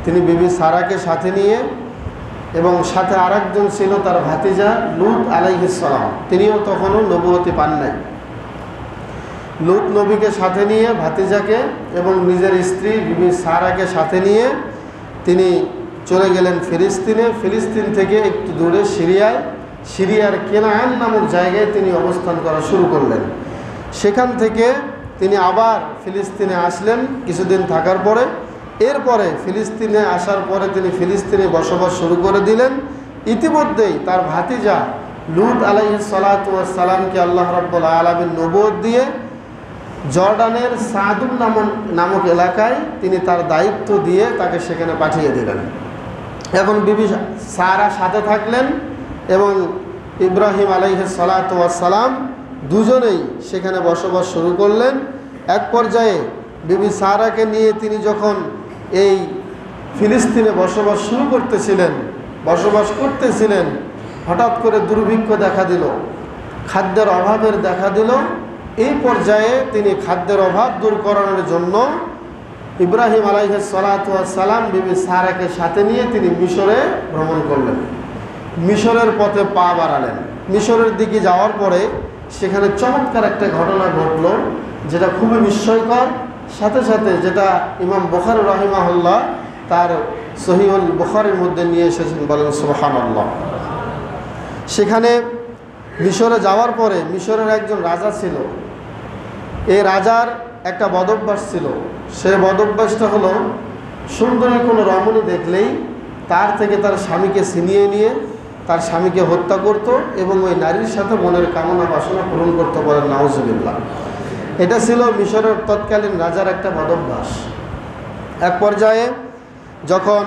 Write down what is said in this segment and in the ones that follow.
তিনি বিবি সারাকে সাথে নিয়ে এবং সাথে আরেকজন ছিল তার ভাতিজা লূত আলাইহিস সালাম, তিনিও তখনও নবুয়তি পান নাই। লূত নবীকে সাথে নিয়ে ভাতিজাকে এবং নিজের স্ত্রী বিবি সারাকে সাথে নিয়ে তিনি চলে গেলেন ফিলিস্তিনে। ফিলিস্তিন থেকে একটু দূরে সিরিয়ার কেনান নামক জায়গায় তিনি অবস্থান করা শুরু করলেন। সেখান থেকে তিনি আবার ফিলিস্তিনে আসলেন কিছুদিন থাকার পরে। এরপরে ফিলিস্তিনে আসার পরে তিনি ফিলিস্তিনে বসবাস শুরু করে দিলেন। ইতিমধ্যেই তার ভাতিজা লূত আলাইহিস সালাতু ওয়াস সালামকে আল্লাহ রাব্বুল আলামিন নবুয়ত দিয়ে জর্ডানের সাদুম নামক এলাকায় তিনি তার দায়িত্ব দিয়ে তাকে সেখানে পাঠিয়ে দিলেন। এখন বিবি সারা সাথে থাকলেন এবং ইব্রাহিম আলাইহিস সালাতু ওয়াস সালাম দুজনেই সেখানে বসবাস শুরু করলেন। এক পর্যায়ে বিবি সারাকে নিয়ে তিনি যখন এই ফিলিস্তিনে বসবাস করতেছিলেন, হঠাৎ করে দুর্ভিক্ষ দেখা দিল, খাদ্যের অভাবের দেখা দিল। এই পর্যায়ে তিনি খাদ্যের অভাব দূর করানোর জন্য ইব্রাহিম আলাইহিস সালাতু ওয়াস সালাম বিবি সারাকে সাথে নিয়ে তিনি মিশরে ভ্রমণ করলেন, মিশরের পথে পা বাড়ালেন। মিশরের দিকে যাওয়ার পরে সেখানে চমৎকার একটা ঘটনা ঘটল, যেটা খুবই বিস্ময়কর। সাথে সাথে যেটা ইমাম বুখারী রাহিমাহুল্লাহ তার সহিহুল বুখারীর মধ্যে নিয়ে এসেছেন, বলেন সুবহানাল্লাহ। সেখানে মিশরে যাওয়ার পরে মিশরের একজন রাজা ছিল। এই রাজার একটা বদভ্যাস ছিল। সে বদভ্যাসটা হলো সুন্দরী কোনো রমণী দেখলেই তার থেকে তার স্বামীকে ছিনিয়ে নিয়ে তার স্বামীকে হত্যা করত এবং ওই নারীর সাথে মনের কামনা বাসনা পূরণ করতে, বলেন নাউজুবিল্লাহ। এটা ছিল মিশরের তৎকালীন রাজার একটা বদভ্যাস। এক পর্যায়ে যখন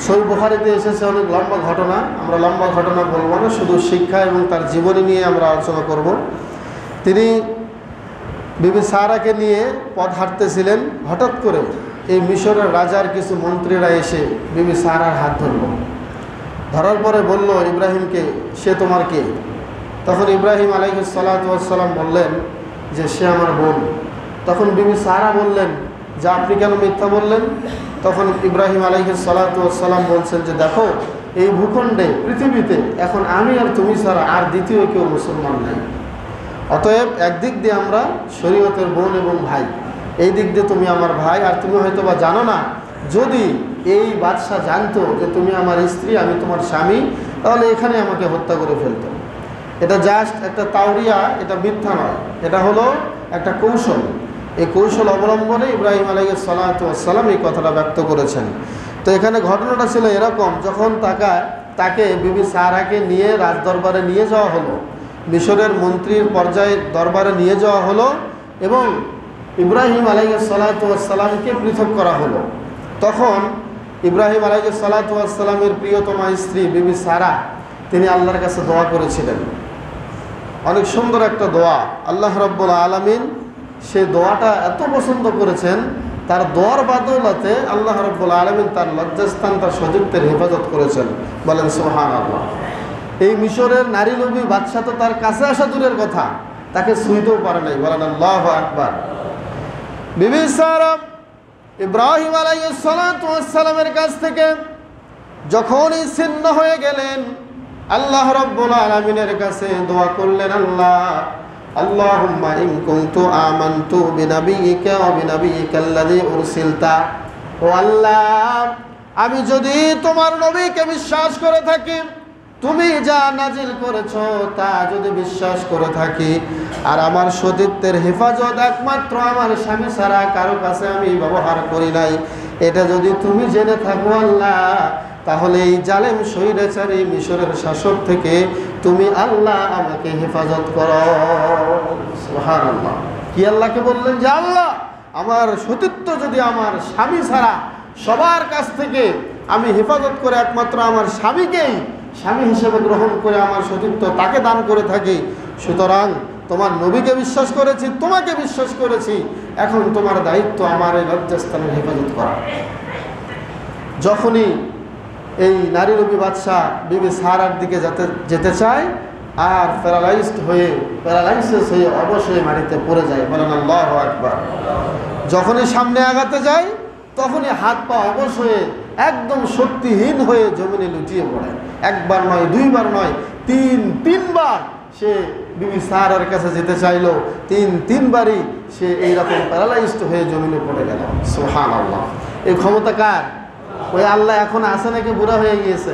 সহিহ বুখারীতে এসেছে অনেক লম্বা ঘটনা, আমরা লম্বা ঘটনা বলবো না, শুধু শিক্ষা এবং তার জীবনী নিয়ে আমরা আলোচনা করব। তিনি বিবি সারাকে নিয়ে পথ হাঁটতেছিলেন। হঠাৎ করে এই মিশরের রাজার কিছু মন্ত্রীরা এসে বিবি সারার হাত ধরার পরে বলল ইব্রাহিমকে, সে তোমার কে? তখন ইব্রাহিম আলাইহিস সালাতু ওয়াস সালাম বললেন যে সে আমার বোন। তখন বিবি সারা বললেন যে আপনি কেন মিথ্যা বললেন? তখন ইব্রাহিম আলাইহিস সালাতু ওয়াস সালাম বলছেন যে দেখো, এই ভূখণ্ডে পৃথিবীতে এখন আমি আর তুমি ছাড়া আর দ্বিতীয় কেউ মুসলমান নাই। অতএব একদিক দিয়ে আমরা শরীয়তের বোন এবং ভাই, এই দিক দিয়ে তুমি আমার ভাই। আর তুমি হয়তো বা জানো না, যদি এই বাদশাহ জানতো যে তুমি আমার স্ত্রী, আমি তোমার স্বামী, তাহলে এখানে আমাকে হত্যা করে ফেলতো। এটা জাস্ট একটা তাওরিয়া, এটা মিথ্যা নয়, এটা হলো একটা কৌশল। এই কৌশল অবলম্বনে ইব্রাহিম আলাইহিস সালাতু ওয়াস সালাম এই কথাটা ব্যক্ত করেছেন। তো এখানে ঘটনাটা ছিল এরকম, যখন তাকে বিবি সারাকে নিয়ে রাজদরবারে নিয়ে যাওয়া হলো, মিশরের মন্ত্রীর পর্যায়ে দরবারে নিয়ে যাওয়া হলো এবং ইব্রাহিম আলাইহিস সালাতু ওয়াস সালামকে পৃথক করা হলো। তখন ইব্রাহিম আলাইহিস সালাতু ওয়াস সালামের প্রিয়তমা স্ত্রী বিবি সারা তিনি আল্লাহর কাছে দোয়া করেছিলেন। অনেক সুন্দর একটা দোয়া। আল্লাহ রাব্বুল আলামিন সেই দোয়াটা এত পছন্দ করেছেন, তার দোয়ার বাদৌলতে আল্লাহ রাব্বুল আলামিন তার লজ্জাস্থান, তার সতীত্বের হেফাজত করেছেন, বলেন সুবহানাল্লাহ। এই মিশরের নারী লোভী বাদশা তো তার কাছে আসা দূরের কথা, তাকে ছুঁইতেও পারে নাই, বলেন আল্লাহু আকবার। বিবি সারা ইব্রাহিম আলাইহিস সালাতু ওয়াস সালামের কাছ থেকে যখনই ছিন্ন হয়ে গেলেন, আল্লাহ রাব্বুল আলামিনের কাছে দোয়া করলেন, আল্লাহুম্মা ইন কুনতু আমানতু বিনাবিয়িকা ওয়া বিনাবিয়িকাল্লাযী উরসিলতা। ও আল্লাহ, আমি যদি তোমার নবীকে বিশ্বাস করে থাকি, তুমি যা নাজিল করেছো তা যদি বিশ্বাস করে থাকি, আর আমার সতীত্বের হেফাজত একমাত্র আমার স্বামী ছাড়া কারো কাছে আমি ব্যবহার করি নাই, এটা যদি তুমি জেনে থাকো আল্লাহ, তাহলে এই জালেম স্বৈরাচারী মিশরের শাসক থেকে তুমি আল্লাহ আমাকে হেফাজত করো। সুবহানাল্লাহ। কি আল্লাহকে বললেন যে আল্লাহ, আমার সতীত্ব যদি আমার স্বামী ছাড়া সবার কাছ থেকে আমি হেফাজত করে একমাত্র আমার স্বামীকেই স্বামী হিসেবে গ্রহণ করে আমার সতীত্ব তাকে দান করে থাকি, সুতরাং তোমার নবীকে বিশ্বাস করেছি, তোমাকে বিশ্বাস করেছি, এখন তোমার দায়িত্ব আমার এই লজ্জাস্থানের হেফাজত করা। যখনই এই নারী রূপী বাদশাহ বিবি সারার দিকে যেতে চায় আর প্যারালাইসিস হয়ে অবশ্যই মাটিতে পড়ে যায়, বলেন আল্লাহু আকবার। যখনই সামনে আগাতে যায় তখনই হাত পা অবশ হয়ে একদম শক্তিহীন হয়ে জমিনে লুটিয়ে পড়ে। একবার নয়, দুইবার নয়, তিনবার সে বিবি সারার কাছে যেতে চাইল, তিনবারই সে এইরকম প্যারালাইজড হয়ে জমিনে পড়ে গেল। সুবহানাল্লাহ। এই ক্ষমতা কার? ওই আল্লাহ এখন আছে নাকি বুড়া হয়ে গিয়েছে?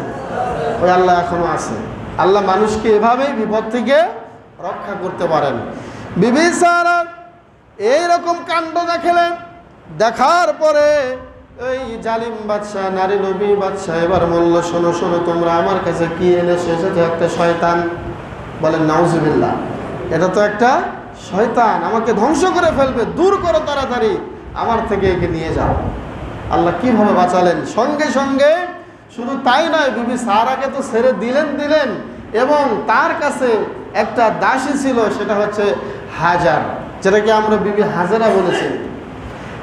ওই আল্লাহ এখনো আছে। আল্লাহ মানুষকে এভাবেই বিপদ থেকে রক্ষা করতে পারেন। বিবি সারা এইরকম কাণ্ড দেখলেন, দেখার পরে এই জালিম বাদশাহ, নারী নবী বাদশাহ এবার বলল, শোনো শোনো, তোমরা আমার কাছে কি এনেছো? এসেছে একটা শয়তান। বলেন নাউজুবিল্লাহ, এটা তো একটা শয়তান, আমাকে ধ্বংস করে ফেলবে, দূর করো তাড়াতাড়ি, আমার থেকে একে নিয়ে যাও। আল্লাহ কিভাবে বাঁচালেন? সঙ্গে সঙ্গে, শুধু তাই নয়, বিবি সারাকে তো ছেড়ে দিলেন এবং তার কাছে একটা দাসী ছিল, সেটা হচ্ছে হাজার, যেটাকে আমরা বিবি হাজারা বলেছি।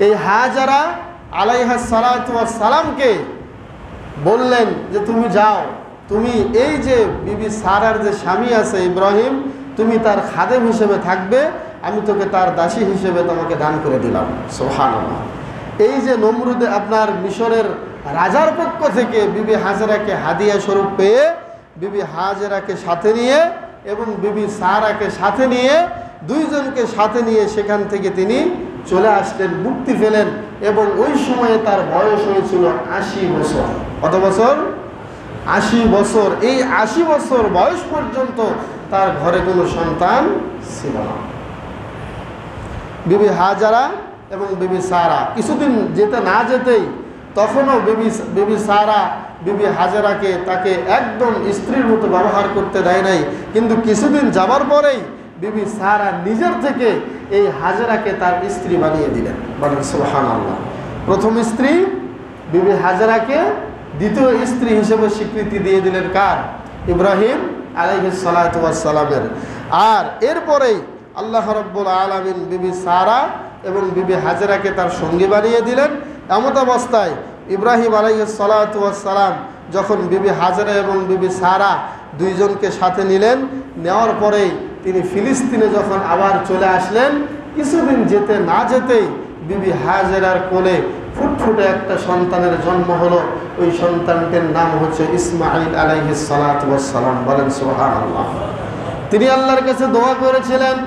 এই হাজারা আলাইহিস সালাতু ওয়াস সালামকে বললেন যে তুমি যাও, তুমি এই যে বিবি সারার যে স্বামী আছে ইব্রাহিম, তুমি তার খাদেম হিসেবে থাকবে, আমি তোকে তার দাসী হিসেবে তোমাকে দান করে দিলাম। সুবহানাল্লাহ। এই যে নমরুদ আপনার মিশরের রাজার পক্ষ থেকে বিবি হাজারাকে হাদিয়া স্বরূপ পেয়ে, বিবি হাজারাকে সাথে নিয়ে এবং বিবি সারাকে সাথে নিয়ে, দুইজনকে সাথে নিয়ে সেখান থেকে তিনি চলে আসলেন, মুক্তি পেলেন। এবং ওই সময়ে তার বয়স হয়েছিল 80 বছর। কত বছর? 80 বছর। এই 80 বছর বয়স পর্যন্ত তার ঘরে কোনো সন্তান ছিল না। বিবি হাজারা এবং বিবি সারা কিছুদিন যেতে না যেতেই তখনও বিবি সারা বিবি হাজারাকে তাকে একদম স্ত্রীর মতো ব্যবহার করতে দেয় নাই, কিন্তু কিছুদিন যাবার পরেই বিবি সারা নিজের থেকে এই হাজারাকে তার স্ত্রী বানিয়ে দিলেন। বলেন সুবহানাল্লাহ। প্রথম স্ত্রী বিবি হাজারাকে দ্বিতীয় স্ত্রী হিসেবে স্বীকৃতি দিয়ে দিলেন কার? ইব্রাহিম আলাইহিস সালাতু ওয়াস সালামের। আর এরপরেই আল্লাহ রাব্বুল আলামিন বিবি সারা এবং বিবি হাজারাকে তার সঙ্গী বানিয়ে দিলেন। এমত অবস্থায় ইব্রাহিম আলাইহিস সালাতু ওয়াস সালাম যখন বিবি হাজারা এবং বিবি সারা দুইজনকে সাথে নিলেন, নেওয়ার পরেই তিনি ফিলিস্তিনে যখন আবার চলে আসলেন, কিছুদিন যেতে না যেতেই বিবি হাজারার কোলে ফুটফুটে একটা সন্তানের জন্ম হলো। ওই সন্তানটির নাম হচ্ছে ইসমাঈল আলাইহিস সালাতু ওয়াস সালাম। বলেন সুবহানাল্লাহ। তিনি আল্লাহর কাছে দোয়া করেছিলেন,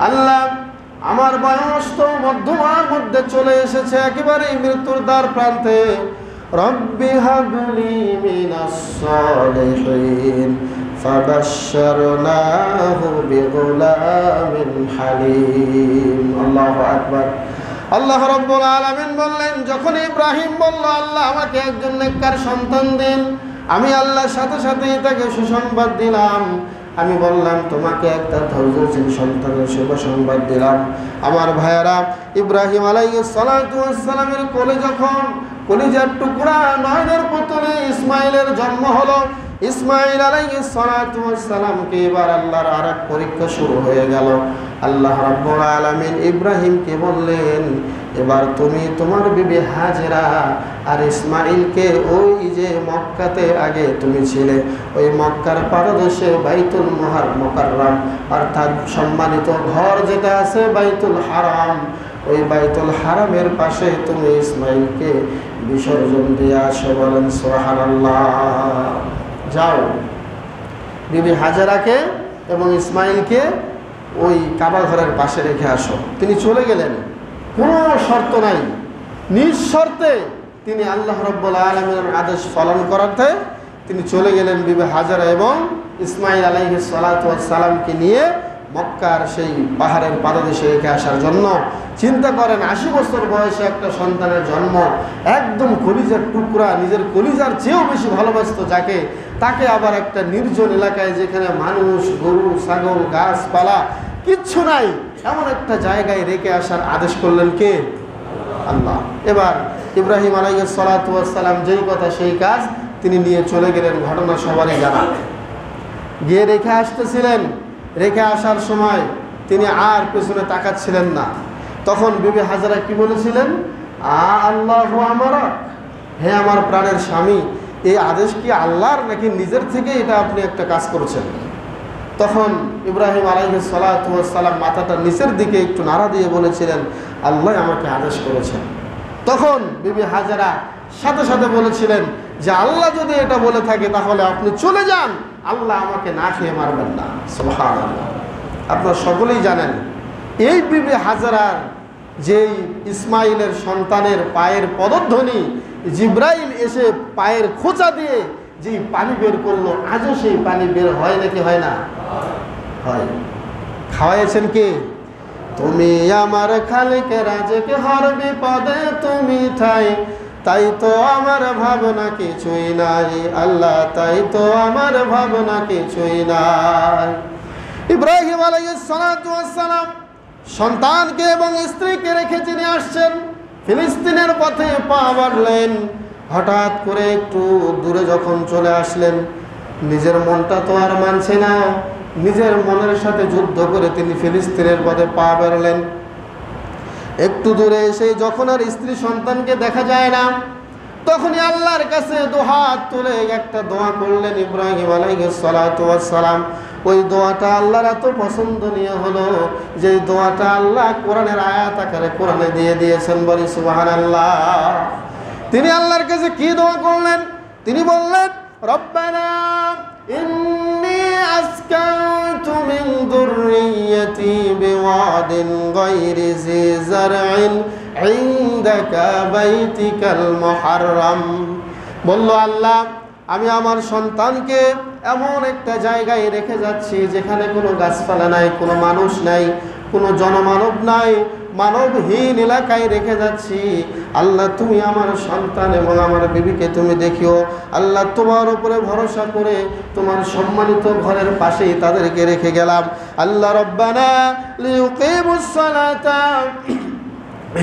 আল্লাহ আমার বয়স তো মধ্যমার মধ্যে চলে এসেছে, একেবারে মৃত্যুর দ্বার প্রান্তে, রব্বি হাবলি মিনাস সালিহিন ফাবাশশারনাহু বিগুলামিন হালিম। আল্লাহু আকবার। আল্লাহ রাব্বুল আলামিন বললেন, যখন ইব্রাহিম বলল আল্লাহ আমাকে একজন নেককার সন্তান দিন, আমি আল্লাহর সাথে সাথেই তাকে সুসংবাদ দিলাম। আমি বললাম তোমাকে একটা ধৈর্যশীল সন্তানের শুভ সংবাদ দিলাম। আমার ভাইয়েরা, ইব্রাহিম আলাইহিস সালাতু ওয়াস সালামের কোলে যখন কলিজার টুকরা নয়নের পুতুলে ইসমাইলের জন্ম হলো, ইসমাইল আলাইহিস সালাতু ওয়াস সালামকে এবার আল্লাহর আরেক পরীক্ষা শুরু হয়ে গেল। আল্লাহ রাব্বুল আলামিন ইব্রাহিমকে বললেন, এবার তুমি তোমার বিবি হাজেরা আর ইসমাইলকে ওই যে মক্কাতে আগে তুমি ছিলে, ওই মক্কার পাদদেশে বাইতুল মুকাররম অর্থাৎ সম্মানিত ঘর যেটা আছে বাইতুল হারাম, ওই বাইতুল হারামের পাশে তুমি ইসমাইলকে বিসর্জন দিয়ে আসো। বলেন সুবহানাল্লাহ। যাও, বিবি হাজারাকে এবং ইসমাইলকে ওই কাবা ঘরের পাশে রেখে আসো। তিনি চলে গেলেন, কোনো শর্ত নাই, নিঃশর্তে তিনি আল্লাহ রাব্বুল আলামিনের আদেশ পালন করাতে তিনি চলে গেলেন বিবি হাজারা এবং ইসমাইল আলাইহিস সালাতু ওয়াস সালামকে নিয়ে মক্কার সেই পাহাড়ের পাদদেশে রেখে আসার জন্য। চিন্তা করেন, 80 বছর বয়সে একটা সন্তানের জন্ম, একদম কলিজার টুকরা, নিজের কলিজার চেয়েও বেশি ভালোবাসতো যাকে, তাকে আবার একটা নির্জন এলাকায় যেখানে মানুষ, গরু, ছাগল, গাছপালা কিচ্ছু নাই, এমন একটা জায়গায় রেখে আসার আদেশ করলেন কে? আল্লাহ। এবার ইব্রাহিম আলাইহিস সালাতু ওয়াস সালাম যেই কথা সেই কাজ তিনি নিয়ে চলে গেলেন। ঘটনা সবারই জানা। গিয়ে রেখে আসতেছিলেন, রেখে আসার সময় তিনি আর পেছনে তাকাচ্ছিলেন না। তখন বিবি হাজারা কি বলেছিলেন? আল্লাহু আমারাক, হে আমার প্রাণের স্বামী, এই আদেশ কি আল্লাহর নাকি নিজের থেকে এটা আপনি একটা কাজ করছেন? তখন ইব্রাহিম আলাইহিস সালাতু ওয়াস সালাম মাথাটা নিচের দিকে একটু নাড়া দিয়ে বলেছিলেন, আল্লাহ আমাকে আদেশ করেছেন। তখন বিবি হাজেরা সাথে সাথে বলেছিলেন যে আল্লাহ যদি এটা বলে থাকে তাহলে আপনি চলে যান, আল্লাহ আমাকে না খেয়ে মারবেন না। সুবহানাল্লাহ। আপনারা সকলেই জানেন এই বিবি হাজেরার যেই ইসমাইলের সন্তানের পায়ের পদধ্বনি, জিব্রাইল এসে পায়ের খোঁচা দিয়ে যেই পানি বের করলো, আজও সেই পানি বের হয় নাকি হয় না? হয়। খাওয়াইছেন কে? তুমি আমার খালিকে রাজকে হর বিপদে তুমি ঠাই, তাই তো আমার ভাবনা কিছুই নাই আল্লাহ, তাই তো আমার ভাবনা কিছুই নাই। ইব্রাহিম আলাইহিস সালাতু ওয়াস সালাম সন্তানকে এবং স্ত্রীকে রেখে তিনি আসছেন, ফিলিস্তিনের পথে পা বাড়লেন। হঠাৎ করে একটু দূরে যখন চলে আসলেন, নিজের মনটা তো আর মানছে না, নিজের মনের সাথে যুদ্ধ করে তিনি ফিলিস্তিনের পথে পা বাড়লেন। একটু দূরে এসে যখন আর স্ত্রী সন্তানকে দেখা যায় না, তখনই আল্লাহর কাছে দুহাত তুলে একটা দোয়া করলেন ইব্রাহিম আলাইহিস সালাতু ওয়াস সালাম। ওই দোয়াটা আল্লাহর এত পছন্দনীয় হলো যে দোয়াটা আল্লাহ কোরআনের আয়াত আকারে কোরআনে দিয়ে দিয়েছেন। বলি সুবহানাল্লাহ। তিনি আল্লাহর কাছে কি দোয়া করলেন? তিনি বললেন, রব্বানা ইন্নী আসকানতু মিন যুররিয়্যাতি বিওয়াদিন গায়রি জি যারইন ইনদাকা বাইতিকাল মুহাররাম। বলল, আল্লাহ আমি আমার সন্তানকে এমন একটা জায়গায় রেখে যাচ্ছি যেখানে কোনো গাছপালা নাই, কোনো মানুষ নাই, কোনো জনমানব নাই, মানবহীন এলাকায় রেখে যাচ্ছি। আল্লাহ তুমি আমার সন্তান এবং আমার বিবিকে তুমি দেখিও। আল্লাহ তোমার উপরে ভরসা করে তোমার সম্মানিত ঘরের পাশেই তাদেরকে রেখে গেলাম। আল্লাহ রব্বানা লিয়ুকিমুস সালাতা,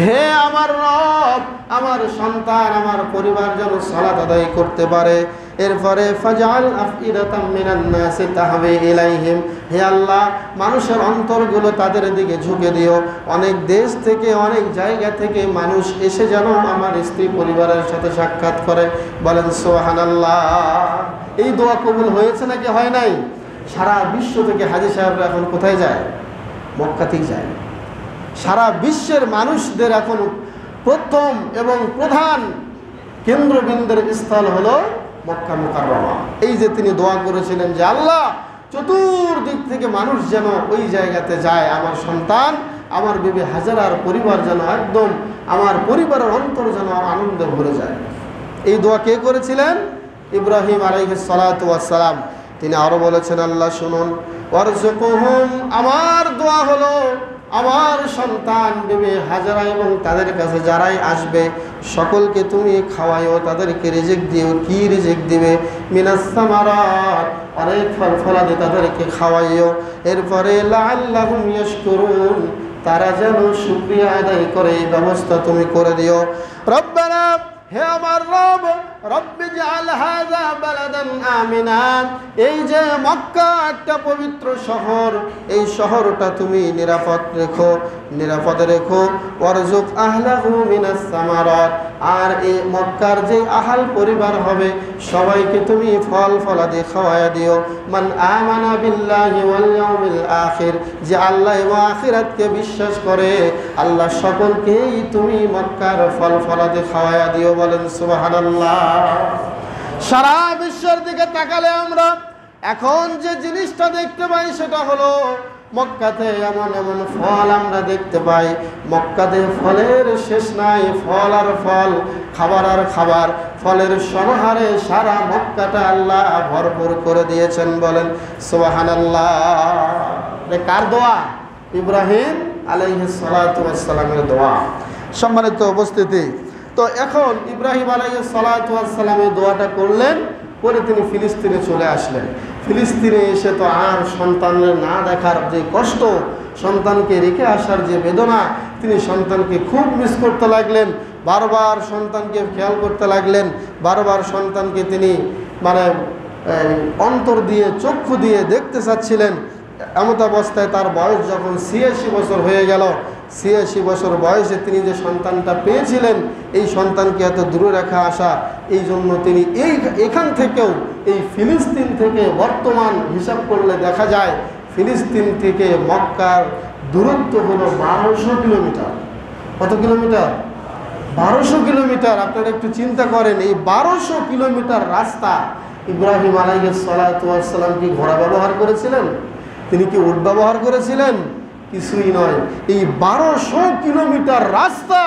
হে আমার রব, আমার সন্তান আমার পরিবার যেন সালাত আদায় করতে পারে। এরপরে ফাজআল আফইদাতাম মিনান নাসি তাহবি ইলাইহিম, হে আল্লাহ মানুষের অন্তরগুলো তাদের দিকে ঝুঁকে দিও। অনেক দেশ থেকে অনেক জায়গা থেকে মানুষ এসে যেন আমার স্ত্রী পরিবারের সাথে সাক্ষাৎ করে। বলেন সুবহানাল্লাহ। এই দোয়া কবুল হয়েছে নাকি হয় নাই? সারা বিশ্ব থেকে হাজী সাহেবরা এখন কোথায় যায়? মক্কাতেই যায়। সারা বিশ্বের মানুষদের এখন প্রথম এবং প্রধান কেন্দ্রবিন্দুর স্থল হলো মক্কা মুকাররমা। এই যে তিনি দোয়া করেছিলেন যে আল্লাহ চতুর্দিক থেকে মানুষ যেন ওই জায়গাতে যায়, আমার সন্তান আমার বিবি হাজেরার পরিবার যেন একদম আমার পরিবারের অন্তর যেন আনন্দে ভরে যায়। এই দোয়া কে করেছিলেন? ইব্রাহিম আলাইহিস সালাতু ওয়াস সালাম। তিনি আরো বলেছেন, আল্লাহ শুনুন, ওয়ারযুকহুম, আমার দোয়া হলো আমার সন্তান বিবি হাজেরা এবং তাদের কাছে যারাই আসবে সকলকে তুমি খাওয়াইও, তাদেরকে রিজিক দিও। কি রিজিক দিবে? মিনাস সামারাত, অনেক ফল ফলাদি তাদেরকে খাওয়াইও। এরপরে লাআল্লাহুম ইয়াশকুরুন, তারা যেন শুকরিয়া আদায় করে এই ব্যবস্থা তুমি করে দিও। রব্বানা, হে আমার রব, রব্বি জাআল হাযা বালাদান আমিনা, এই যে মক্কা একটা পবিত্র শহর, এই শহরটা তুমি নিরাপদে রেখো। ওয়ারযুক আহলাহু মিনাস সামারাত, আর এই মক্কার যে আহাল পরিবার হবে সবাইকে তুমি ফল ফলাদি খাওয়ায়া দিও। মান আমানা বিল্লাহি ওয়াল ইয়াউমিল আখির, যে আল্লাহ এবং আখিরাতকে বিশ্বাস করে আল্লাহ সকলকেই তুমি মক্কার ফল ফলাদি খাওয়ায়া দিও। বলেন সুবহানাল্লাহ। সারা বিশ্বের দিকে তাকালে আমরা এখন যে জিনিসটা দেখতে পাই সেটা হলো মক্কাতে এমন এমন ফল আমরা দেখতে পাই। মক্কাতে ফলের শেষ নাই, ফল আর ফল, খাবার আর খাবার, ফলের সমাহারে সারা মক্কাটা আল্লাহ ভরপুর করে দিয়েছেন। বলেন সুবহানাল্লাহ। কার দোয়া? ইব্রাহিম আলাইহিস সালাতু ওয়াস সালামের দোয়া। সম্মানিত উপস্থিতি, তো এখন ইব্রাহিম আলাইহিস সালাতু ওয়াস সালামের দোয়াটা করলেন, করে তিনি ফিলিস্তিনে চলে আসলেন। ফিলিস্তিনে এসে তো আর সন্তানের না দেখার যে কষ্ট, সন্তানকে রেখে আসার যে বেদনা, তিনি সন্তানকে খুব মিস করতে লাগলেন। বারবার সন্তানকে খেয়াল করতে লাগলেন, বারবার সন্তানকে তিনি অন্তর দিয়ে চক্ষু দিয়ে দেখতে চাচ্ছিলেন। এমত অবস্থায় তার বয়স যখন ৮৬ বছর হয়ে গেল, ৮৬ বছর বয়সে তিনি যে সন্তানটা পেয়েছিলেন, এই সন্তানকে এত দূরে রেখে আসা, এই জন্য তিনি এখান থেকেও, এই ফিলিস্তিন থেকে বর্তমান হিসাব করলে দেখা যায় ফিলিস্তিন থেকে মক্কার দূরত্ব হলো ১২০০ কিলোমিটার। কত কিলোমিটার? 1200 কিলোমিটার। আপনারা একটু চিন্তা করেন, এই 1200 কিলোমিটার রাস্তা ইব্রাহিম আলাইহিস সালাতু ওয়াস সালাম কি ঘোড়া ব্যবহার করেছিলেন? তিনি কি উট ব্যবহার করেছিলেন? কিছুই নয়। এই 1200 কিলোমিটার রাস্তা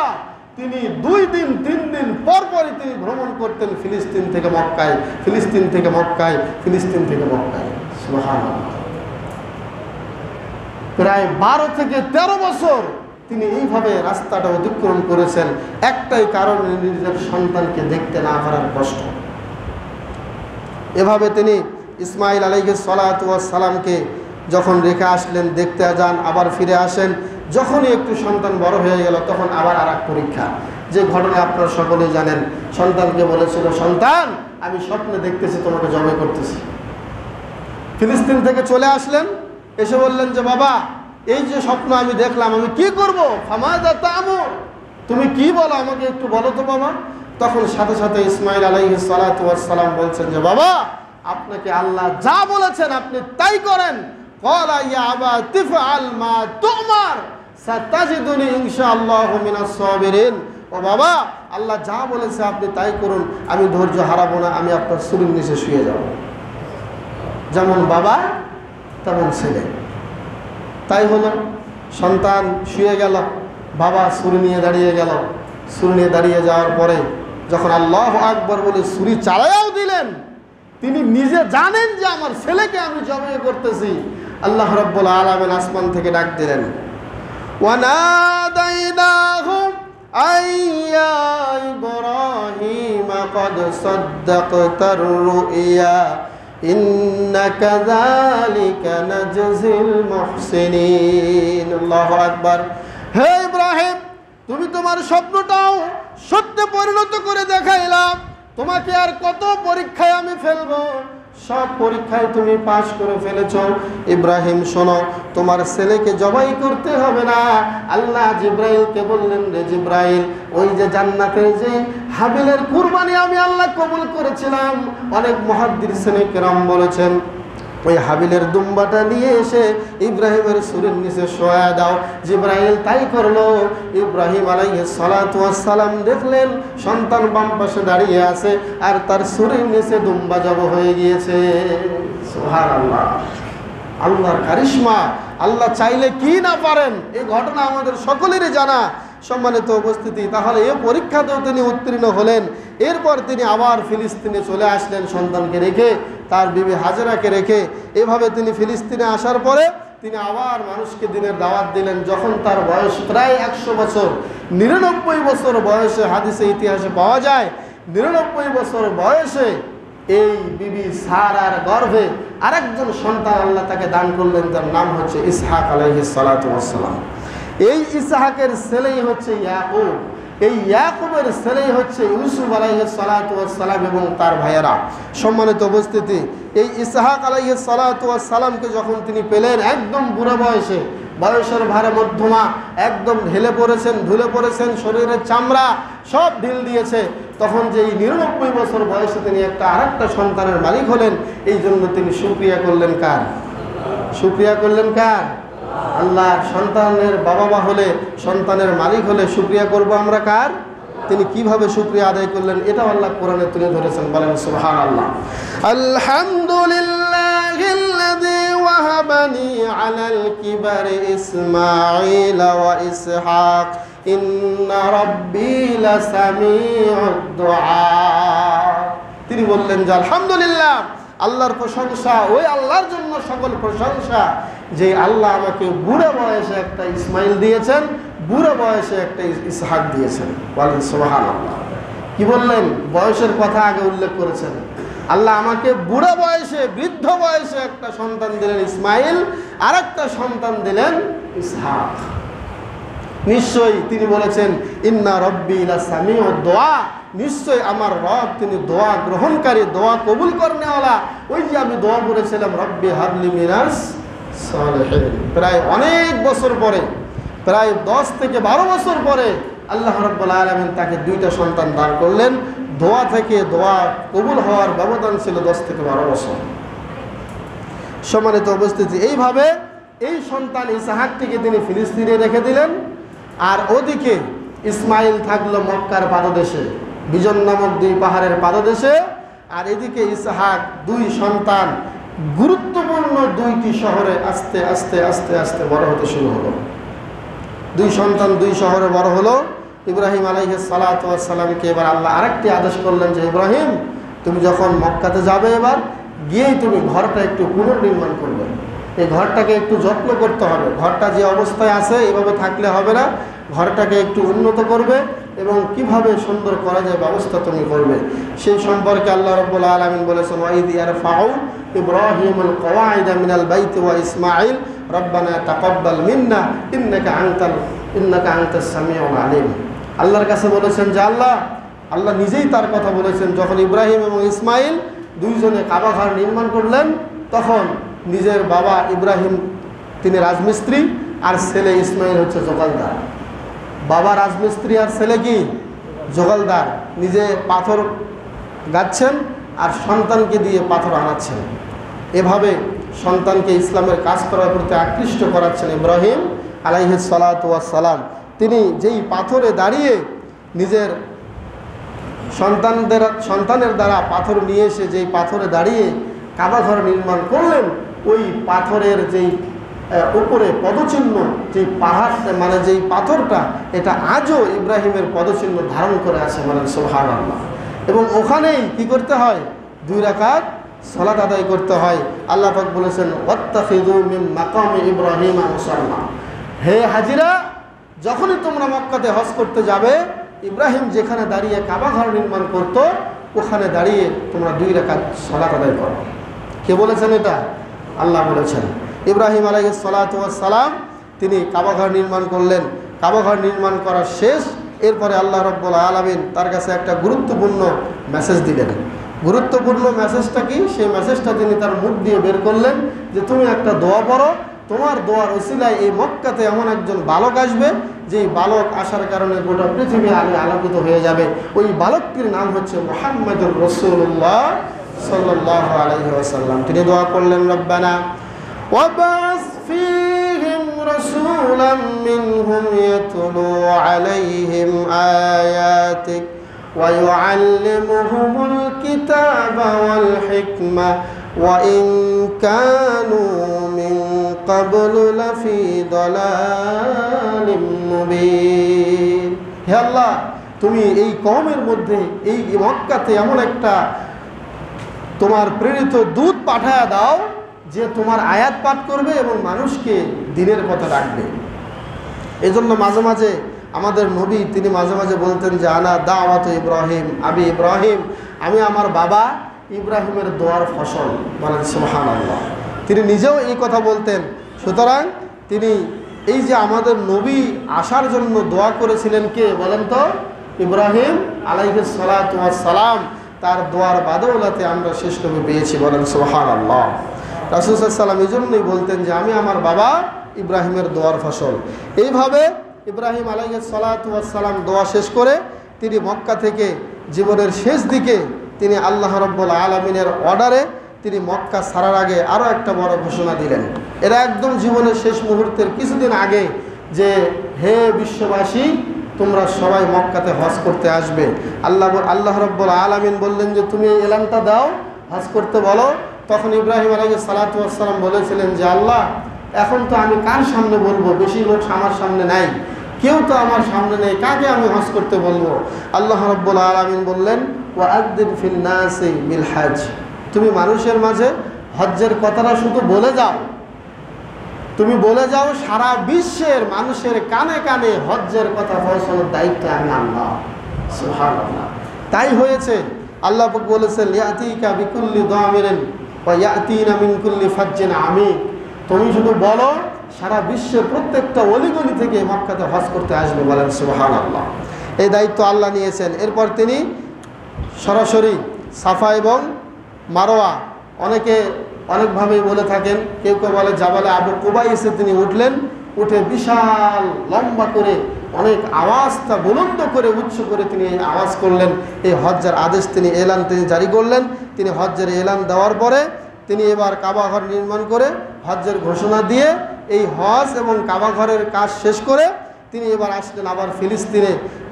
তিনি 2 দিন 3 দিন পরপরই তিনি ভ্রমণ করতেন, ফিলিস্তিন থেকে মক্কায়, ফিলিস্তিন থেকে মক্কায়, ফিলিস্তিন থেকে মক্কায়। সুবহানাল্লাহ। প্রায় 12 থেকে 13 বছর তিনি এইভাবে রাস্তাটা অতিক্রম করেছেন, একটাই কারণ, নিজের সন্তানকে দেখতে না পারার কষ্ট। এভাবে তিনি ইসমাইল আলাইহিস সালাতু ওয়াস সালামকে যখন রেখে আসলেন, দেখতে যান, আবার ফিরে আসেন। যখনই একটু সন্তান বড় হয়ে গেল তখন আবার আরেক পরীক্ষা, যে ঘটনা আপনারা সকলেই জানেন। সন্তানকে বলেছিল, সন্তান আমি স্বপ্নে দেখতেছি তোমাকে জবাই করতেছি। ফিলিস্তিন থেকে চলে আসলেন, এসে বললেন যে বাবা এই যে স্বপ্ন আমি দেখলাম, আমি কি করব? ফামাযা তা'মুর, তুমি কি বলো আমাকে একটু বলো তো বাবা। তখন সাথে সাথে ইসমাইল আলাইহিস সালাতু ওয়াস সালাম বলছেন যে বাবা আপনাকে আল্লাহ যা বলেছেন আপনি তাই করেন। ক্বালা ইয়া আবা তিফআল মা তু'মার সাতাজিদুনি ইনশাআল্লাহু মিনাস সাবিরিন। ও বাবা আল্লাহ যা বলেছে আপনি তাই করুন, আমি ধৈর্য হারাবো না, আমি আপনার ছুরির নিচে শুয়ে যাব। যেমন বাবা তেমন ছেলে। তাই হলো, সন্তান শুয়ে গেল, বাবা ছুরি নিয়ে দাঁড়িয়ে গেল। ছুরি নিয়ে দাঁড়িয়ে যাওয়ার পরে যখন আল্লাহু আকবার বলে ছুরি চালায়াও দিলেন, তিনি নিজে জানেন যে আমার ছেলেকে আমি জবাই করতেছি। আল্লাহ রাব্বুল আলামিন আসমান থেকে ডাক দিলেন, ওয়ানাদাইনাহু আইয়া ইব্রাহিম ক্বাদ সাদ্দাকতার রুইয়া ইন্না কাযালিকা নাজজিল মুহসিনিন। আল্লাহু আকবার। হে ইব্রাহিম, তুমি তোমার স্বপ্নটাও সত্যে পরিণত করে দেখাইলাম। তোমাকে আর কত পরীক্ষায় আমি ফেলবো, সব পরীক্ষায় তুমি পাশ করে ফেলেছো। ইব্রাহিম শোনো, তোমার ছেলেকে জবাই করতে হবে না। আল্লাহ জিব্রাইলকে বললেন, রে জিব্রাইল, ওই যে জান্নাতের যে হাবিলের কুরবানি আমি আল্লাহ কবুল করেছিলাম, অনেক মুহাদ্দিসিনে কেরাম বলেছেন ওই হাবিলের দুম্বাটা নিয়ে এসে ইব্রাহিমের ছুরির নিচে শোয়া দাও। জিব্রাইল তাই করলো। ইব্রাহিম আলাইহিস সালাতু ওয়াস সালাম দেখলেন সন্তান বাম পাশে দাঁড়িয়ে আছে আর তার ছুরির নিচে দুম্বা জব হয়ে গিয়েছে। সুবহানাল্লাহ। আল্লাহর কারিশমা, আল্লাহ চাইলে কি না পারেন, এই ঘটনা আমাদের সকলেরই জানা। সম্মানিত উপস্থিতি, তাহলে এই পরীক্ষাতেও তিনি উত্তীর্ণ হলেন। এরপর তিনি আবার ফিলিস্তিনে চলে আসলেন সন্তানকে রেখে, তার বিবি হাজেরাকে রেখে। এভাবে তিনি ফিলিস্তিনে আসার পরে তিনি আবার মানুষকে দিনের দাওয়াত দিলেন। যখন তার বয়স প্রায় 100 বছর, 99 বছর বয়সে, হাদিসে ইতিহাসে পাওয়া যায় 99 বছর বয়সে এই বিবি সারার গর্ভে আরেকজন সন্তান আল্লাহ তাকে দান করলেন, যার নাম হচ্ছে ইসহাক আলাইহিস সালাতু ওয়াস সালাম। এই ইসহাকের ছেলেই হচ্ছে ইয়াকুব, এই ইয়াকুবের ছেলেই হচ্ছে ইউসুফ আলাইহিস সালাতু ওয়াস সালাম এবং তার ভাইয়েরা। সম্মানিত উপস্থিতি, এই ইসহাক আলাইহিস সালাতু ওয়াস সালামকে যখন তিনি পেলেন একদম বুড়ো বয়সে, বয়সের ভারে মধ্যমা, একদম ঢেলে পড়েছেন, ধুলে পড়েছেন, শরীরের চামড়া সব ঢিল দিয়েছে, তখন যে এই 99 বছর বয়সে তিনি আরেকটা সন্তানের মালিক হলেন। এই জন্য তিনি শুকরিয়া করলেন কার? শুকরিয়া করলেন কার? আল্লাহ। সন্তানের বাবা মা হলে, সন্তানের মালিক হলে শুকরিয়া করব আমরা কার? তিনি কিভাবে শুকরিয়া আদায় করলেন এটাও আল্লাহ কোরআনে তুলে ধরেছেন। বলেন সুবহানাল্লাহ। আলহামদুলিল্লাহিল্লাযী ওয়াহাবানি আলাল কিবারি ইসমাঈল ওয়া ইসহাক ইন্না রাব্বী লাসামিউদ দুআ। তিনি বললেন যে আলহামদুলিল্লাহ, আল্লাহর প্রশংসা ওই আল্লাহর জন্য সকল প্রশংসা যে আল্লাহ আমাকে বুড়ো বয়সে একটা ইসমাইল দিয়েছেন, বুড়ো বয়সে একটা ইসহাক দিয়েছেন। বলেন সুবহানাল্লাহ। কি বললেন? বয়সের কথা আগে উল্লেখ করেছেন। আল্লাহ আমাকে বুড়ো বয়সে, বৃদ্ধ বয়সে একটা সন্তান দিলেন ইসমাইল, আর একটা সন্তান দিলেন ইসহাক। নিশ্চয়ই তিনি বলেছেন ইন্না রব্বি লাসামিউদ দুআ, নিশ্চয় আমার রব তিনি দোয়া গ্রহণকারী, দোয়া কবুল করনেওয়ালা। ওই যে আমি দোয়া করেছিলাম রব্বি হাবলি মিনাস সালিহিন, প্রায় অনেক বছর পরে, প্রায় 10 থেকে 12 বছর পরে আল্লাহ রাব্বুল আলামিন তাকে 2টা সন্তান দান করলেন। দোয়া থেকে দোয়া কবুল হওয়ার ব্যবধান ছিল 10 থেকে 12 বছর। সম্মানিত উপস্থিতি, এইভাবে এই সন্তান ইসহাকটিকে তিনি ফিলিস্তিনে রেখে দিলেন। আর ওদিকে ইসমাইল থাকলো মক্কার পাদদেশে, বিজন নামক 2 পাহাড়ের পাদদেশে, আর এদিকে ইসহাক 2 সন্তান গুরুত্বপূর্ণ 2টি শহরে আস্তে আস্তে আস্তে আস্তে বড় হতে শুরু হলো। 2 সন্তান 2 শহরে বড় হলো। ইব্রাহিম আলাইহিস সালাতু ওয়াস সালামকে এবার আল্লাহ আরেকটি আদেশ করলেন যে ইব্রাহিম, তুমি যখন মক্কাতে যাবে এবার গিয়েই তুমি ঘরটা একটু পুনর্নির্মাণ করবে। এই ঘরটাকে একটু যত্ন করতে হবে। ঘরটা যে অবস্থায় আছে এভাবে থাকলে হবে না, ঘরটাকে একটু উন্নত করবে এবং কিভাবে সুন্দর করা যায় ব্যবস্থা তুমি করবে। সেই সম্পর্কে আল্লাহ রাব্বুল আলামিন বলেছেন, ওয়াইদ ইয়ারফাউ ইব্রাহিমুল কওয়াইদা মিনাল বাইতি ওয়া ইসমাঈল রব্বানা তাকাব্বাল মিন্না ইন্নাকা আনতাস সামিউল আলিম। আল্লাহর কাছে বলেছেন যে আল্লাহ নিজেই তার কথা বলেছেন, যখন ইব্রাহিম এবং ইসমাইল 2 জনে কাবা ঘর নির্মাণ করলেন, তখন নিজের বাবা ইব্রাহিম তিনি রাজমিস্ত্রি আর ছেলে ইসমাইল হচ্ছে জোগালদার। বাবা রাজমিস্ত্রি আর ছেলে কি জোগালদার। নিজে পাথর গাচ্ছেন আর সন্তানকে দিয়ে পাথর আনাচ্ছেন। এভাবে সন্তানকে ইসলামের কাজ করার প্রতি আকৃষ্ট করাচ্ছেন ইব্রাহিম আলাইহিস সালাতু ওয়াস সালাম। তিনি যেই পাথরে দাঁড়িয়ে নিজের সন্তানের দ্বারা পাথর নিয়ে এসে যেই পাথরে দাঁড়িয়ে কাবা ঘর নির্মাণ করলেন, ওই পাথরের যেই উপরে পদচিহ্ন, যেই পাহাড় মানে যেই পাথরটা, এটা আজও ইব্রাহিমের পদচিহ্ন ধারণ করে আছে, বলেন সুবহানাল্লাহ। এবং ওখানেই কি করতে হয়, 2 রাকাত সালাত আদায় করতে হয়। আল্লাহ পাক বলেছেন, ওয়াত্তাখিযু মিন মাকামি ইব্রাহিমা মুসাল্লা। হে হাজিরা, যখনই তোমরা মক্কাতে হজ করতে যাবে, ইব্রাহিম যেখানে দাঁড়িয়ে কাবা ঘর নির্মাণ করত, ওখানে দাঁড়িয়ে তোমরা 2 রাকাত সালাত আদায় করো। কে বলেছেন এটা? আল্লাহ বলেছেন। ইব্রাহিম আলাইহিস সালাতু ওয়াস সালাম তিনি কাবা ঘর নির্মাণ করলেন। কাবা ঘর নির্মাণ করা শেষ, এরপরে আল্লাহ রাব্বুল আলামিন তার কাছে একটা গুরুত্বপূর্ণ মেসেজ দিলেন। গুরুত্বপূর্ণ মেসেজটা কি? সেই মেসেজটা তিনি তার মুখ দিয়ে বের করলেন যে তুমি একটা দোয়া পড়ো, তোমার দোয়ার ওসিলায় এই মক্কাতে এমন একজন বালক আসবে, যেই বালক আসার কারণে গোটা পৃথিবী আলোকিত হয়ে যাবে। ওই বালকটির নাম হচ্ছে মুহাম্মাদুর রাসূলুল্লাহ সাল্লাল্লাহু আলাইহি ওয়াসাল্লাম। তিনি দোয়া করলেন, রব্বানা ওয়াবাস ফীহিম রাসূলাম মিনহুম ইয়াতলু আলাইহিম আয়াতিক ওয়া ইউআল্লিমুহুমুল কিতাবা ওয়াল হিকমা ওয়া ইন কানু মিন ক্বাবলু লাফি দালালিম মুবিন। হে আল্লাহ, তুমি এই কওমের মধ্যে, এই মক্কাতে এমন একটা তোমার প্রেরিত দূত পাঠায়া দাও যে তোমার আয়াত পাঠ করবে এবং মানুষকে দ্বীনের কথা রাখবে। এজন্য মাঝে মাঝে আমাদের নবী তিনি মাঝে মাঝে বলতেন যে আনা দাওয়াত ইব্রাহিম আবি ইব্রাহিম, আমি আমার বাবা ইব্রাহিমের দোয়ার ফসল, বলেন সুবহানাল্লাহ। তিনি নিজেও এই কথা বলতেন। সুতরাং তিনি এই যে আমাদের নবী আসার জন্য দোয়া করেছিলেন, কে বলেন তো? ইব্রাহিম আলাইহিস সালাতু ওয়াস সালাম। তার দোয়ার বাদৌলাতে আমরা শেষ নবী পেয়েছি, বলেন সুবহানাল্লাহ। রাসূল সাল্লাল্লাহু আলাইহি ওয়াসাল্লাম এই জন্যই বলতেন যে আমি আমার বাবা ইব্রাহিমের দোয়ার ফসল। এইভাবে ইব্রাহিম আলাইহিস সালাতু ওয়াস সালাম দোয়া শেষ করে তিনি মক্কা থেকে জীবনের শেষ দিকে তিনি আল্লাহ রাব্বুল আলামিনের অর্ডারে তিনি মক্কা ছাড়ার আগে আরও একটা বড় ঘোষণা দিলেন। এরা একদম জীবনের শেষ মুহূর্তের কিছুদিন আগে যে হে বিশ্ববাসী, তোমরা সবাই মক্কাতে হজ করতে আসবে। আল্লাহ রাব্বুল আলামিন বললেন যে তুমি এই এলানটা দাও, হজ করতে বলো। তখন ইব্রাহিম আলাইহিস সালাতু ওয়াস সালাম বলেছিলেন যে আল্লাহ, এখন তো আমি কার সামনে বলবো? বেশি লোক আমার সামনে নাই, কেউ তো আমার সামনে নেই, কাকে আমি হজ করতে বলবো? আল্লাহ রাব্বুল আলামিন বললেন, ওয়াআদ্দিন ফিন নাসি বিল হজ, তুমি মানুষের মাঝে হজ্জের কথাটা শুধু বলে যাও, তুমি বলে যাও সারা বিশ্বের মানুষের কানে কানে হজ্জের কথা পৌঁছানোর দায়িত্ব আমি আল্লাহ। সুবহানাল্লাহ। তাই হয়েছে। আল্লাহ পাক বলেছেন, ইয়াতিকা বিকুল্লি দামিরিন ওয়া ইয়াতিনা মিন কুল্লি ফাজ্জিন আমিক, তুমি শুধু বলো সারা বিশ্বের প্রত্যেকটা অলিগলি থেকে মক্কাতে হজ করতে আসবে, বলেন সুবহানাল্লাহ। এই দায়িত্ব আল্লাহ নিয়েছেন। এরপর তিনি সরাসরি সাফা এবং মারোয়া, অনেকে অনেকভাবেই বলে থাকেন, কেউ কেউ বলে জাবালে আবু কুবাইসে তিনি উঠলেন, উঠে বিশাল লম্বা করে অনেক আওয়াজটা বুলন্দ করে উচ্চ করে তিনি আওয়াজ করলেন। এই হজ্জের আদেশ তিনি এলান তিনি জারি করলেন। তিনি হজ্জের এলান দেওয়ার পরে তিনি এবার কাবা ঘর নির্মাণ করে হজ্জের ঘোষণা দিয়ে এই হজ এবং কাবা ঘরের কাজ শেষ করে তিনি এবার আসলেন আবার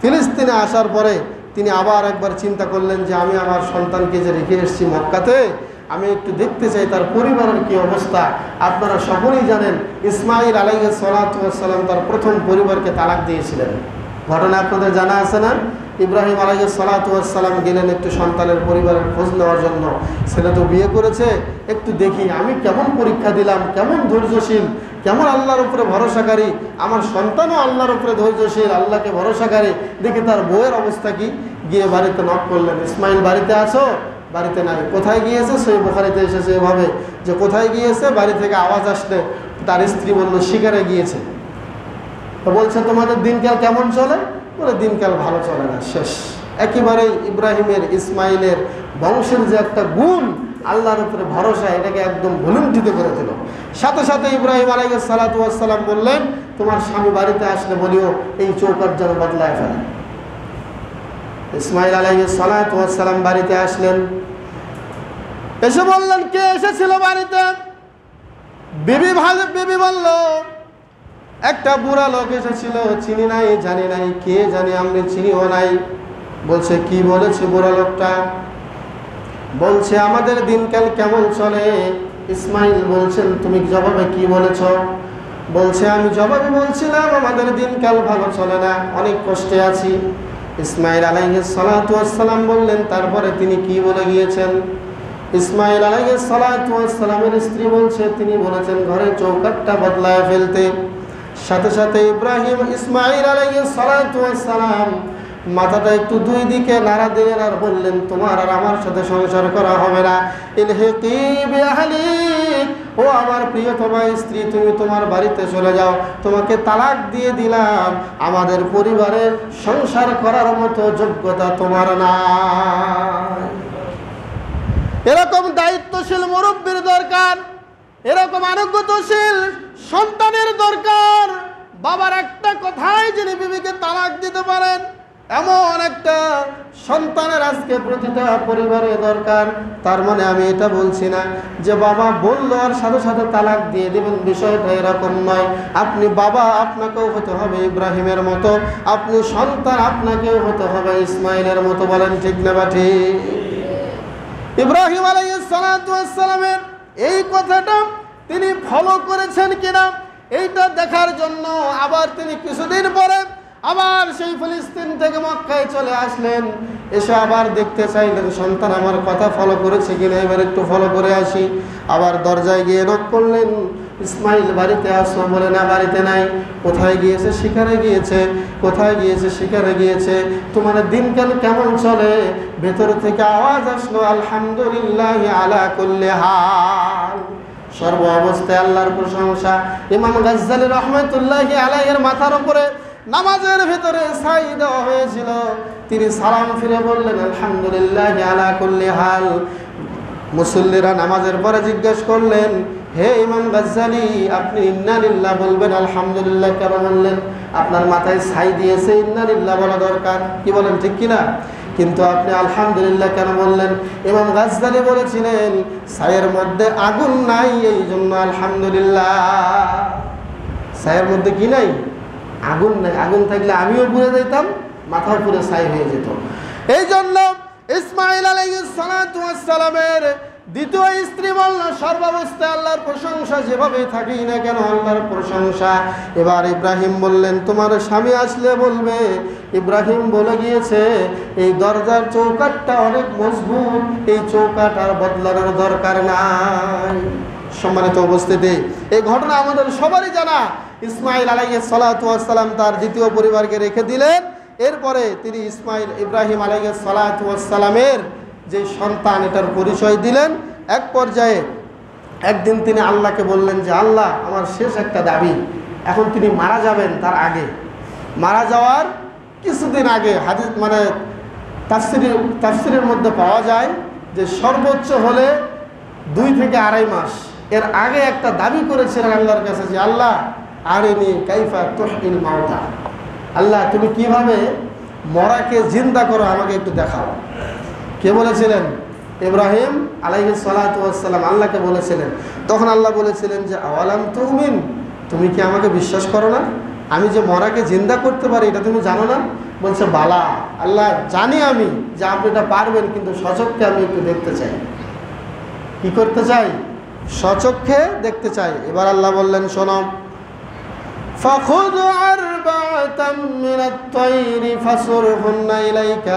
ফিলিস্তিনে আসার পরে তিনি আবার একবার চিন্তা করলেন যে আমি আমার সন্তানকে যে রেখে এসেছি মক্কাতে, আমি একটু দেখতে চাই তার পরিবারের কি অবস্থা। আপনারা সকলেই জানেন ইসমাইল আলাইহিস সালাতু ওয়াস সালাম তার প্রথম পরিবারকে তালাক দিয়েছিলেন। ঘটনা আপনাদের জানা আছে না? ইব্রাহিম আলাইহিস সালাতু ওয়াস সালাম গেলেন একটু সন্তানের পরিবারের খোঁজ নেওয়ার জন্য। ছেলে তো বিয়ে করেছে, একটু দেখি আমি কেমন পরীক্ষা দিলাম, কেমন ধৈর্যশীল, কেমন আল্লাহর উপরে ভরসাকারী, আমার সন্তানও আল্লাহর উপরে ধৈর্যশীল, আল্লাহকে ভরসাকারী, দেখি তার বউয়ের অবস্থা কি। গিয়ে বাড়িতে নক করলেন, ইসমাইল বাড়িতে আছো? বাড়িতে নাই। কোথায় গিয়েছে? সেই বুখারীতে এসেছে এভাবে যে কোথায় গিয়েছে, বাড়ি থেকে আওয়াজ আসলে তার স্ত্রী বলল শিকারে গিয়েছে। তো বলছে তোমাদের দিনকাল কেমন চলে? বলে দিনকাল ভালো চলে না, শেষ। একেবারেই ইব্রাহিমের ইসমাইলের বংশের যে একটা গুণ, আল্লাহর উপরে ভরসা, এটাকে একদম ভুলুণ্ঠিত করে দিল। সাথে সাথে ইব্রাহিম আলাইহিস সালাতু ওয়াস সালাম বললেন তোমার স্বামী বাড়িতে আসলে বলিও এই চৌকাঠ যেন বদলায় ফেলে। ইসমাইল আলাইহিস সালাতু ওয়াস সালাম বাড়িতে আসলেন, এসে বললেন কে এসেছিল বাড়িতে? বিবি বলল একটা বুড়া লোক এসেছিল, চিনি নাই, জানি নাই, কে জানি, আমি চিনিও নাই। বলছে কি বলেছে বুড়া লোকটা? বলছে আমাদের দিনকাল কেমন চলে। ইসমাইল বলছেন তুমি জবাবে কি বলেছ? বলছে আমি জবাবে বলছিলাম আমাদের দিনকাল ভালো চলে না, অনেক কষ্টে আছি। ইসমাইল আলাইহিস সালাতু ওয়াস সালাম বললেন তারপরে তিনি কি বলে গিয়েছেন? ইসমাইল আলাইহিস সালাতু ওয়াস সালামের স্ত্রী বলছে তিনি বলেছেন ঘরের চৌকাঠটা বদলায় ফেলতে। সাথে সাথে ইব্রাহিম ইসমাইল আলাইহিস সালাতু ওয়াস সালাম মাথাটা একটু দুই দিকে নাড়া দিলেন আর বললেন তোমার আর আমার সাথে সংসার করা হবে না। ইলহিকি বিআহলিক, ও আমার প্রিয়তমা স্ত্রী তুমি তোমার বাড়িতে চলে যাও, তোমাকে তালাক দিয়ে দিলাম, আমাদের পরিবারের সংসার করার মতো যোগ্যতা তোমার নাই। এরকম দায়িত্বশীল মুরব্বীর দরকার, এরকম আনুগত্যশীল সন্তানের দরকার। বাবার একটা কথাই যিনি বিবিকে তালাক দিতে পারেন, এমন একটা সন্তানের আজকে প্রতিটা পরিবারে দরকার। তার মানে আমি এটা বলছি না যে বাবা বললো আর সাথে সাথে তালাক দিয়ে দেবেন, বিষয়টা এরকম নয়। আপনি বাবা, আপনাকেও হতে হবে ইব্রাহিমের মতো, আপনি সন্তান, আপনাকেও হতে হবে ইসমাইলের মতো। বলেন ঠিক না বাঠি? ইব্রাহিম আলাইহিস সালাতু ওয়াস সালামের এই কথাটা তিনি ফলো করেছেন কিনা এইটা দেখার জন্য আবার তিনি কিছুদিন পরে আবার সেই ফিলিস্তিন থেকে মক্কায় চলে আসলেন। এসে আবার দেখতে চাইলেন সন্তান আমার কথা ফলো করেছে কিনা, এবার একটু ফলো করে আসি। আবার দরজায় গিয়ে নক করলেন, ইসমাইল বাড়িতে আসো? বলে না বাড়িতে নাই। কোথায় গিয়েছে? শিকারে গিয়েছে। কোথায় গিয়েছে? শিকারে গিয়েছে। তোমার দিনকাল কেমন চলে? ভেতর থেকে আওয়াজ আসলো আলহামদুলিল্লাহ আলা কুল্লি হাল, সর্ব অবস্থায় আল্লাহর প্রশংসা। ইমাম গাজ্জালী রাহমাতুল্লাহি আলাইহির মাথার উপরে নামাজের ভিতরে ছাই দেওয়া হয়েছিল, তিনি সালাম ফিরে বললেন আলহামদুলিল্লাহ আলা কুল্লি হাল। মুসল্লিরা নামাজের পরে জিজ্ঞেস করলেন হে ইমাম গাজ্জালী আপনি ইন্না লিল্লাহ বলবেন, আলহামদুলিল্লাহ কেন বললেন? আপনার মাথায় ছাই দিয়েছে, ইন্না লিল্লাহ বলা দরকার, কি বলেন ঠিক কিনা? কিন্তু আপনি আলহামদুলিল্লাহ কেন বললেন? ইমাম গাজ্জালী বলেছিলেন ছাইয়ের মধ্যে আগুন নাই, এই জন্য আলহামদুলিল্লাহ। ছাইয়ের মধ্যে কি নাই? আগুন নাই। আগুন থাকলে আমিও পুড়ে যেতাম, মাথাও পুরো ছাই হয়ে যেত। এই জন্য ইসমাইল আলাইহিস সালাতু ওয়াস সালামের দ্বিতীয় স্ত্রী বলল সর্বাবস্থায় আল্লাহর প্রশংসা, যেভাবেই থাকি না কেন আল্লাহর প্রশংসা। এবার ইব্রাহিম বললেন তোমার স্বামী আসলে বলবে। ইব্রাহিম বলে গিয়েছে এই দরজার চৌকাঠটা অনেক মজবুত, এই চৌকাঠ আর বদলানোর দরকার নাই। সম্মানিত উপস্থিতি, এই ঘটনা আমাদের সবারই জানা। ইসমাইল আলাইহিস সালাতু ওয়াস সালাম তার দ্বিতীয় পরিবারকে রেখে দিলেন। এরপরে তিনি ইব্রাহিম আলাইহিস সালাতু ওয়াস সালামের যে সন্তান এটার পরিচয় দিলেন। এক পর্যায়ে একদিন তিনি আল্লাহকে বললেন যে আল্লাহ আমার শেষ একটা দাবি, এখন তিনি মারা যাবেন, তার আগে মারা যাওয়ার কিছুদিন আগে হাদিস মানে তাফসিরের মধ্যে পাওয়া যায় যে সর্বোচ্চ হলে 2 থেকে 2.5 মাস এর আগে একটা দাবি করেছিলেন আল্লাহর কাছে যে আল্লাহ আরিনি কাইফা তুহইল মাউতা, আল্লাহ তুমি কিভাবে মরাকে জিন্দা করো আমাকে একটু দেখাও। কে বলেছিলেন? ইব্রাহিম আলাইহিস সালাতু ওয়াস সালাম আল্লাহকে বলেছিলেন। তখন আল্লাহ বলেছিলেন যে আওয়ালাম তুমিন, তুমি কি আমাকে বিশ্বাস করো না? আমি যে মরাকে জিন্দা করতে পারি এটা তুমি জানো না? বলছে বালা, আল্লাহ জানি আমি যে আপনি এটা পারবেন, কিন্তু সচক্ষে আমি একটু দেখতে চাই। কি করতে চাই? সচক্ষে দেখতে চাই। এবার আল্লাহ বললেন শোনো, فَخُذْ أَرْبَعَةً مِّنَ الطَّيْرِ فَصُرْهُنَّ إِلَيْكَ।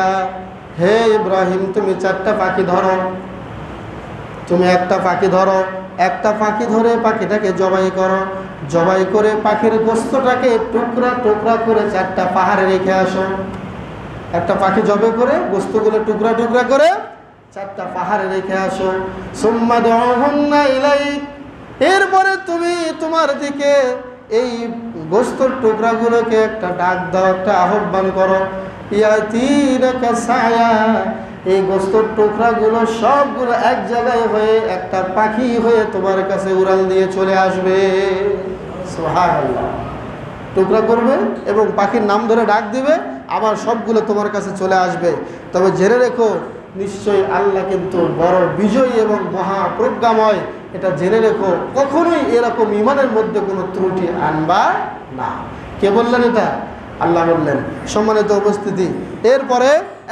হে ইব্রাহিম, তুমি 4টা পাখি ধরো। তুমি একটা পাখি ধরো, একটা পাখি ধরে পাখিটাকে জবাই করো, জবাই করে পাখির গোশতটাকে টুকরা টুকরা করে 4টা পাহাড়ে রেখে আসো। একটা পাখি জবাই করে গোশতগুলো টুকরা টুকরা করে 4টা পাহাড়ে রেখে আসো। সুম্মা দুহুন্না ইলাইক। এরপরে তুমি তোমার দিকে এই গোশতের টুকরাগুলোকে একটা ডাক দাও, একটা আহ্বান করো। ইয়াতিনাকা সায়া। এই গোশতের টুকরাগুলো সবগুলো এক জায়গায় হয়ে একটা পাখি হয়ে তোমার কাছে উড়াল দিয়ে চলে আসবে। সুবহানাল্লাহ। টুকরা করবে এবং পাখির নাম ধরে ডাক দিবে, আবার সবগুলো তোমার কাছে চলে আসবে। তবে জেনে রেখো, নিশ্চয়ই আল্লাহ কিন্তু বড় বিজয়ী এবং মহাপ্রজ্ঞাময়। এটা জেনে রেখো, কখনোই এরকম ইমানের মধ্যে কোনো ত্রুটি আনবা না। কে বললেন এটা? আল্লাহ বললেন। সম্মানিত উপস্থিতি, এরপরে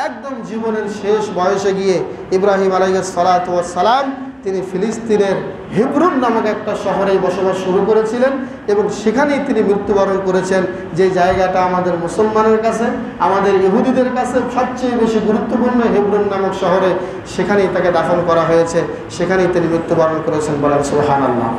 একদম জীবনের শেষ বয়সে গিয়ে ইব্রাহিম আলাইহিস সালাতু ওয়াস সালাম তিনি ফিলিস্তিনের হেব্রন নামক একটা শহরে বসবাস শুরু করেছিলেন এবং সেখানেই তিনি মৃত্যুবরণ করেছেন। যে জায়গাটা আমাদের মুসলমানের কাছে, আমাদের ইহুদিদের কাছে সবচেয়ে বেশি গুরুত্বপূর্ণ, হেব্রন নামক শহরে, সেখানেই তাকে দাফন করা হয়েছে, সেখানেই তিনি মৃত্যুবরণ করেছেন। বলেন সুবহানাল্লাহ।